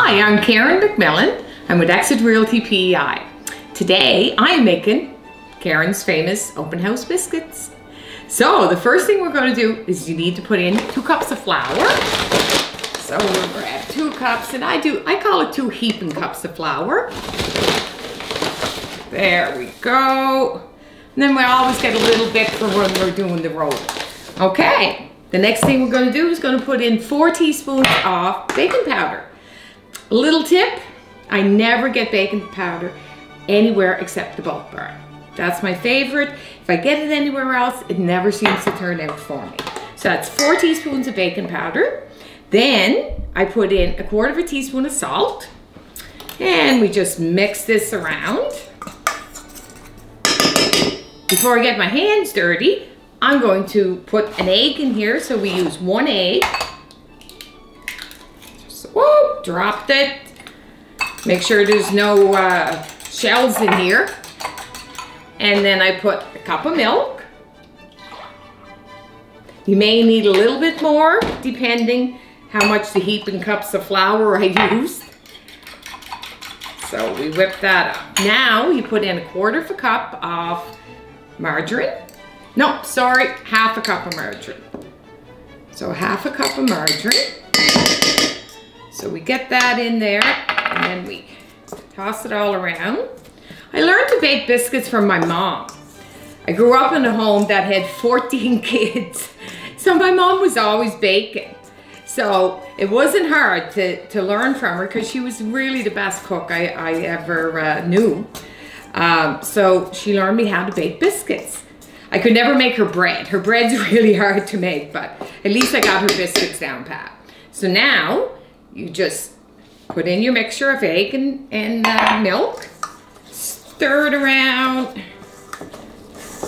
Hi, I'm Karen McMillan. I'm with Exit Realty PEI. Today, I'm making Karen's famous open house biscuits. So the first thing we're going to do is you need to put in 2 cups of flour. So we'll grab 2 cups, and I call it 2 heaping cups of flour. There we go. And then we always get a little bit for when we're doing the roll. Okay, the next thing we're going to do is going to put in 4 teaspoons of baking powder. A little tip, I never get baking powder anywhere except the Bulk Barn. That's my favorite. If I get it anywhere else, it never seems to turn out for me. So that's 4 teaspoons of baking powder. Then I put in 1/4 teaspoon of salt. And we just mix this around. Before I get my hands dirty, I'm going to put an egg in here. So we use 1 egg. Just, whoa, dropped it. Make sure there's no shells in here. And then I put a cup of milk. You may need a little bit more, depending how much the heaping cups of flour I used. So we whip that up. Now you put in 1/4 cup of margarine. No, sorry, 1/2 cup of margarine. So 1/2 cup of margarine. So we get that in there, and then we toss it all around. I learned to bake biscuits from my mom. I grew up in a home that had 14 kids. So my mom was always baking. So it wasn't hard to learn from her because she was really the best cook I ever knew. So she learned me how to bake biscuits. I could never make her bread. Her bread's really hard to make, but at least I got her biscuits down pat. So now you just put in your mixture of egg and milk. Stir it around.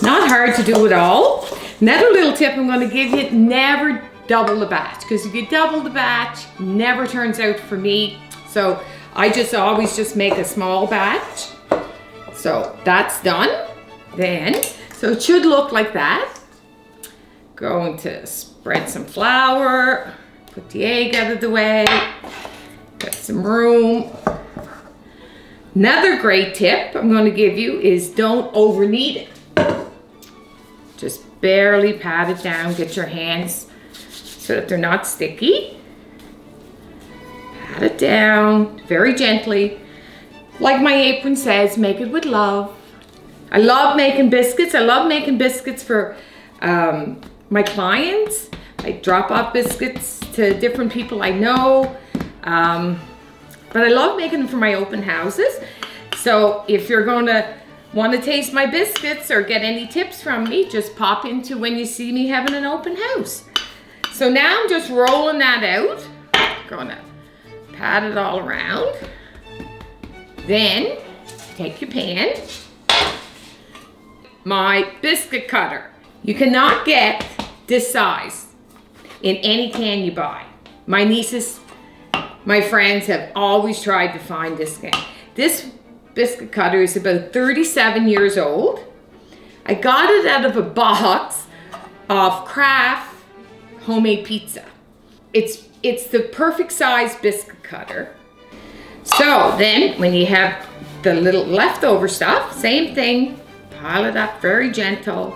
Not hard to do at all. Another little tip I'm going to give you, never double the batch, because if you double the batch, never turns out for me. So I always just make a small batch. So that's done. Then, so it should look like that. Going to spread some flour, put the egg out of the way, get some room. Another great tip I'm going to give you is don't over knead it. Just barely pat it down, get your hands so that they're not sticky. Pat it down very gently. Like my apron says, make it with love. I love making biscuits. I love making biscuits for my clients. I drop off biscuits to different people I know. But I love making them for my open houses. So if you're going to want to taste my biscuits or get any tips from me, just pop into when you see me having an open house. So now I'm just rolling that out. Gonna pat it all around. Then take your pan. My biscuit cutter. You cannot get this size in any can you buy. My nieces, my friends have always tried to find this can. This biscuit cutter is about 37 years old. I got it out of a box of Kraft homemade pizza. It's the perfect size biscuit cutter. So then when you have the little leftover stuff, same thing, pile it up very gentle.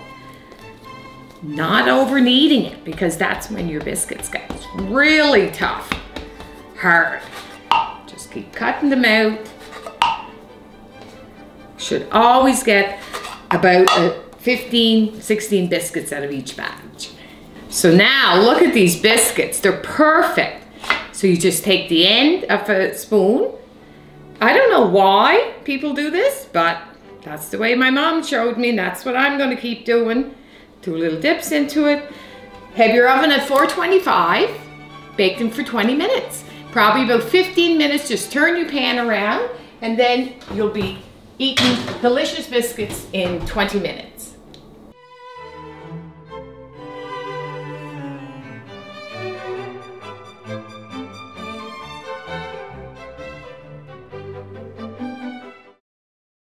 Not over kneading it, because that's when your biscuits get really tough, hard. Just keep cutting them out. Should always get about 15, 16 biscuits out of each batch. So now look at these biscuits, they're perfect. So you just take the end of a spoon. I don't know why people do this, but that's the way my mom showed me, and that's what I'm gonna keep doing. 2 little dips into it. Have your oven at 425, bake them for 20 minutes. Probably about 15 minutes, just turn your pan around, and then you'll be eating delicious biscuits in 20 minutes.